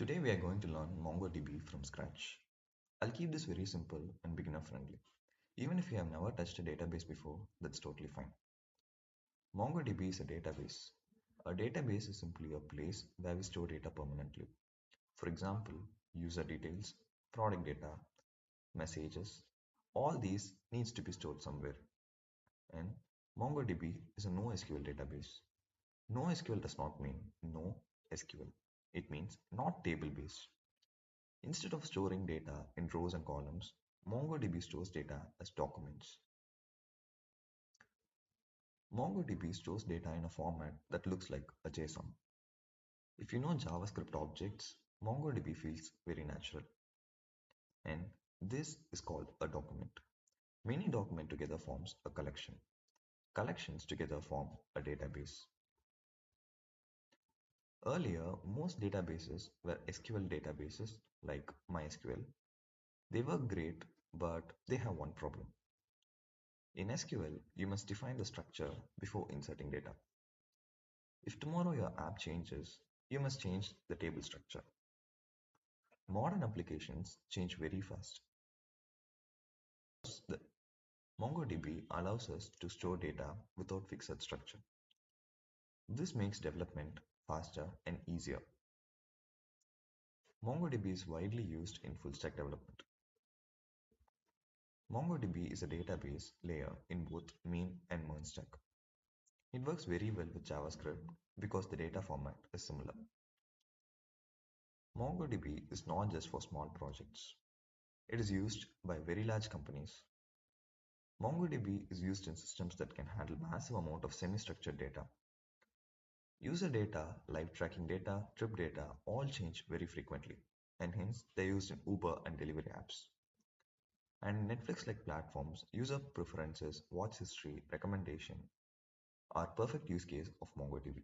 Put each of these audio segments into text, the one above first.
Today we are going to learn MongoDB from scratch. I'll keep this very simple and beginner friendly. Even if you have never touched a database before, that's totally fine. MongoDB is a database. A database is simply a place where we store data permanently. For example, user details, product data, messages, all these needs to be stored somewhere. And MongoDB is a NoSQL database. NoSQL does not mean no SQL. It means not table based. Instead of storing data in rows and columns, MongoDB stores data as documents. MongoDB stores data in a format that looks like a JSON. If you know JavaScript objects, MongoDB feels very natural. And this is called a document. Many documents together forms a collection. Collections together form a database. Earlier, most databases were SQL databases like MySQL. They work great, but they have one problem. In SQL, you must define the structure before inserting data. If tomorrow your app changes, you must change the table structure. Modern applications change very fast. The MongoDB allows us to store data without fixed structure. This makes development faster and easier. MongoDB is widely used in full stack development. MongoDB is a database layer in both MERN and MERN stack. It works very well with JavaScript because the data format is similar. MongoDB is not just for small projects. It is used by very large companies. MongoDB is used in systems that can handle massive amount of semi-structured data. User data, live tracking data, trip data all change very frequently, and hence they're used in Uber and delivery apps. And Netflix-like platforms, user preferences, watch history, recommendation are perfect use case of MongoDB.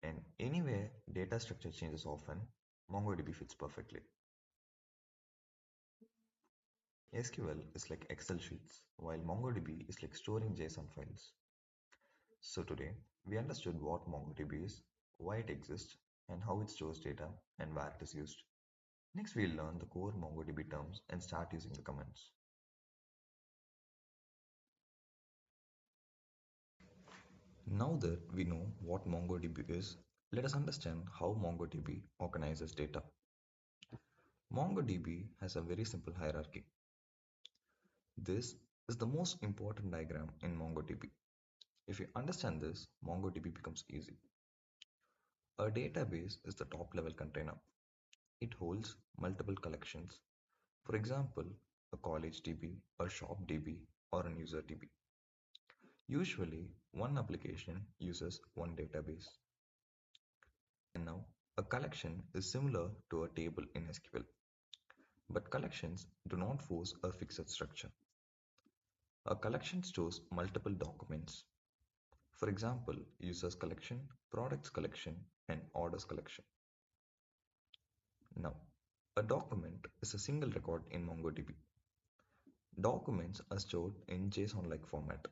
And anywhere data structure changes often, MongoDB fits perfectly. SQL is like Excel sheets, while MongoDB is like storing JSON files. So today, we understood what MongoDB is, why it exists, and how it stores data, and where it is used. Next, we'll learn the core MongoDB terms and start using the commands. Now that we know what MongoDB is, let us understand how MongoDB organizes data. MongoDB has a very simple hierarchy. This is the most important diagram in MongoDB. If you understand this, MongoDB becomes easy. A database is the top level container. It holds multiple collections. For example, a college DB, a shop DB, or an user DB. Usually, one application uses one database. And now, a collection is similar to a table in SQL. But collections do not force a fixed structure. A collection stores multiple documents. For example, users collection, products collection, and orders collection. Now, a document is a single record in MongoDB. Documents are stored in JSON-like format.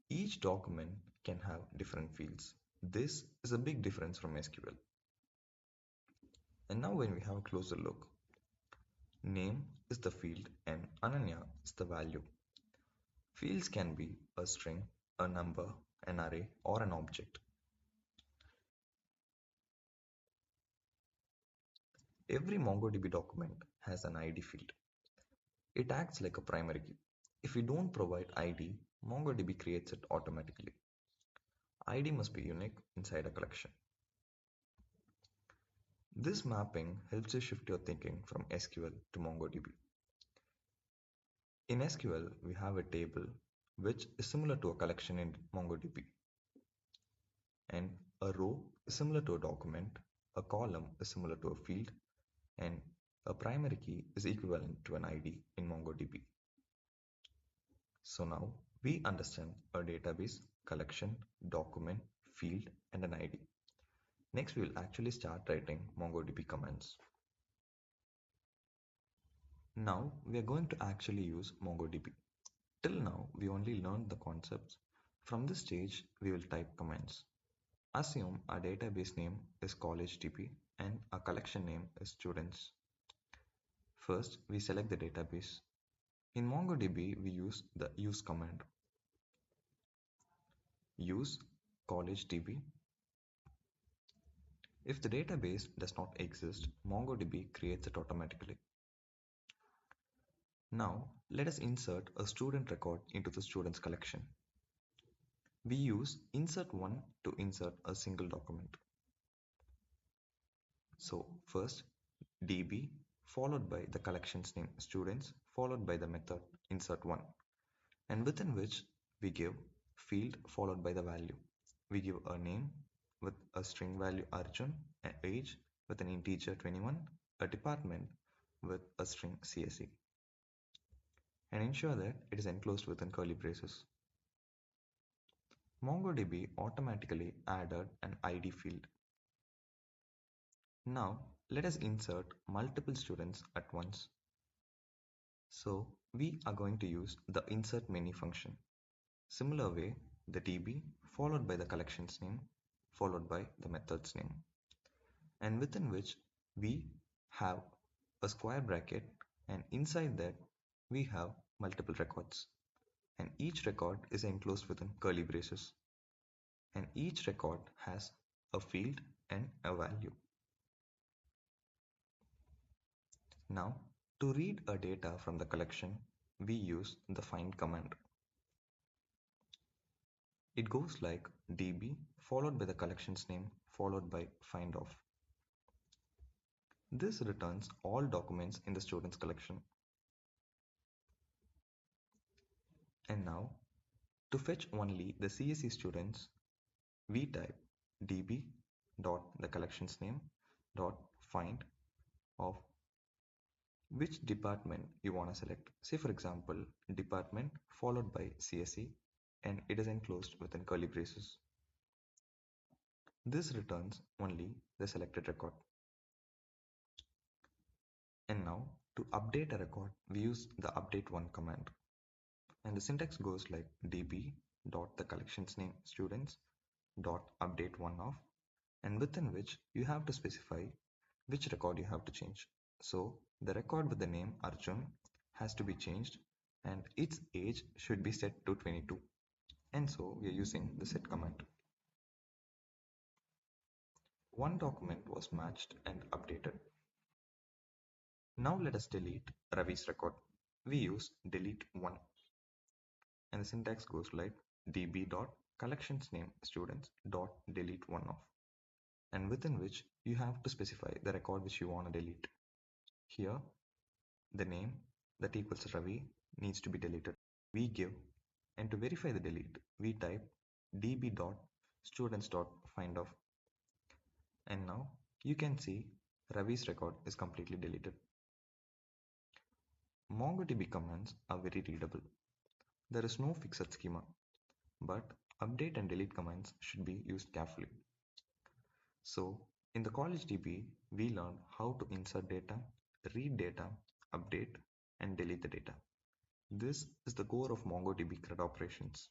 Each document can have different fields. This is a big difference from SQL. And now when we have a closer look, name is the field and Ananya is the value. Fields can be a string, a number, an array, or an object. Every MongoDB document has an ID field. It acts like a primary key. If we don't provide ID, MongoDB creates it automatically. ID must be unique inside a collection. This mapping helps you shift your thinking from SQL to MongoDB. In SQL, we have a table which is similar to a collection in MongoDB. And a row is similar to a document, a column is similar to a field, and a primary key is equivalent to an ID in MongoDB. So now we understand a database, collection, document, field, and an ID. Next, we will actually start writing MongoDB commands. Now we are going to actually use MongoDB. Till now, we only learned the concepts. From this stage, we will type commands. Assume a database name is collegedb and a collection name is students. First, we select the database. In MongoDB, we use the use command. Use collegedb. If the database does not exist, MongoDB creates it automatically. Now, let us insert a student record into the students collection. We use insert1 to insert a single document. So first db followed by the collection's name students followed by the method insert1, and within which we give field followed by the value. We give a name with a string value Arjun, an age with an integer 21, a department with a string CSE, and ensure that it is enclosed within curly braces. MongoDB automatically added an ID field. Now let us insert multiple students at once. So we are going to use the insert many function. Similar way, the db followed by the collection's name followed by the method's name, and within which we have a square bracket, and inside that we have multiple records, and each record is enclosed within curly braces, and each record has a field and a value. Now, to read a data from the collection, we use the find command. It goes like db followed by the collection's name followed by find of. This returns all documents in the students collection. And now, to fetch only the CSE students, we type db dot the collection's name dot find of which department you want to select. Say for example, department followed by CSE, and it is enclosed within curly braces. This returns only the selected record. And now, to update a record, we use the update1 command. And the syntax goes like db dot the collection's name students dot update1 of, and within which you have to specify which record you have to change. So the record with the name Arjun has to be changed, and its age should be set to 22. And so we are using the set command. One document was matched and updated. Now let us delete Ravi's record. We use delete1, and the syntax goes like db dot collections name students dot delete1 of, and within which you have to specify the record which you want to delete. Here the name that equals Ravi needs to be deleted. We give, and to verify the delete, we type db dot students dot find of, and now you can see Ravi's record is completely deleted. MongoDB commands are very readable. There is no fixed schema, but update and delete commands should be used carefully. So in the collegedb, we learned how to insert data, read data, update, and delete the data. This is the core of MongoDB CRUD operations.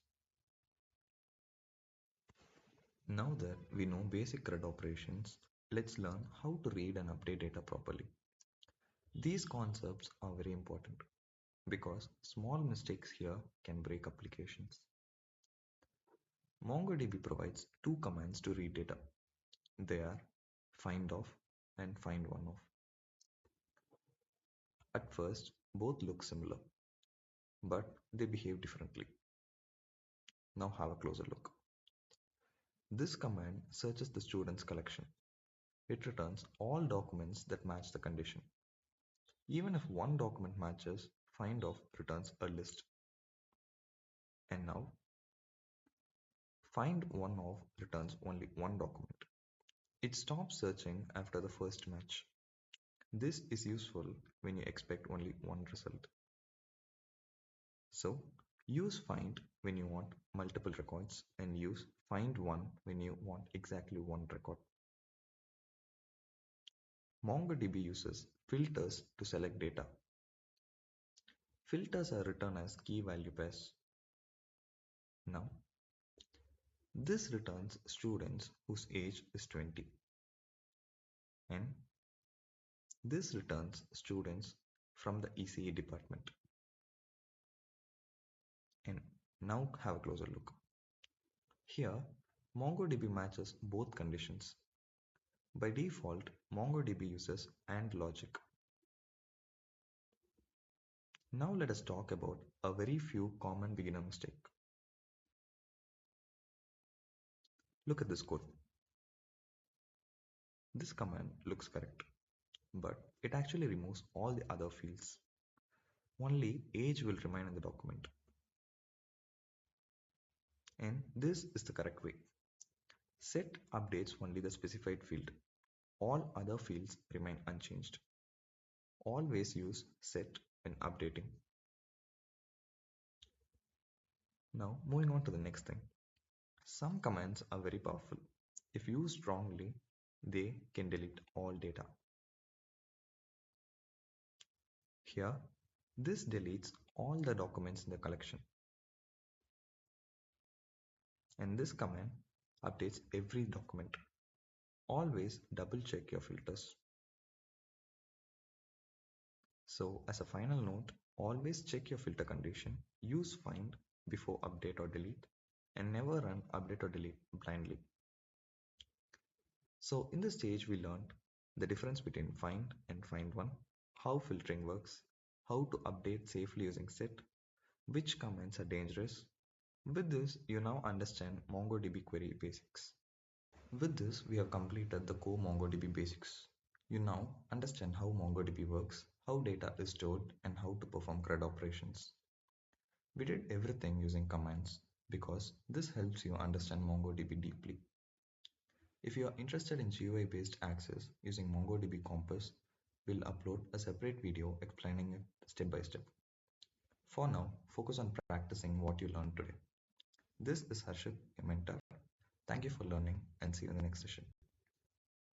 Now that we know basic CRUD operations, let's learn how to read and update data properly. These concepts are very important because small mistakes here can break applications. MongoDB provides two commands to read data. They are find of and find one of. At first, both look similar, but they behave differently. Now have a closer look. This command searches the students collection. It returns all documents that match the condition. Even if one document matches, find of returns a list. And now, find one of returns only one document. It stops searching after the first match. This is useful when you expect only one result. So, use find when you want multiple records, and use find one when you want exactly one record. MongoDB uses filters to select data. Filters are written as key value pairs. Now, This returns students whose age is 20, and this returns students from the ECE department. And now have a closer look. Here, MongoDB matches both conditions. By default, MongoDB uses AND logic. Now let us talk about a very few common beginner mistakes. Look at this code. This command looks correct, but it actually removes all the other fields. Only age will remain in the document. And this is the correct way. Set updates only the specified field. All other fields remain unchanged. Always use set when updating. Now moving on to the next thing. Some commands are very powerful. If used strongly, they can delete all data. Here, this deletes all the documents in the collection. And this command updates every document. Always double check your filters. So as a final note, always check your filter condition, use find before update or delete, and never run update or delete blindly. So in this stage we learned the difference between find and find one, how filtering works, how to update safely using set, which commands are dangerous. With this, you now understand MongoDB query basics. With this, we have completed the core MongoDB basics. You now understand how MongoDB works, how data is stored, and how to perform CRUD operations. We did everything using commands because this helps you understand MongoDB deeply. If you are interested in GUI-based access using MongoDB Compass, we'll upload a separate video explaining it step by step. For now, focus on practicing what you learned today. This is Harshit, your mentor. Thank you for learning and see you in the next session.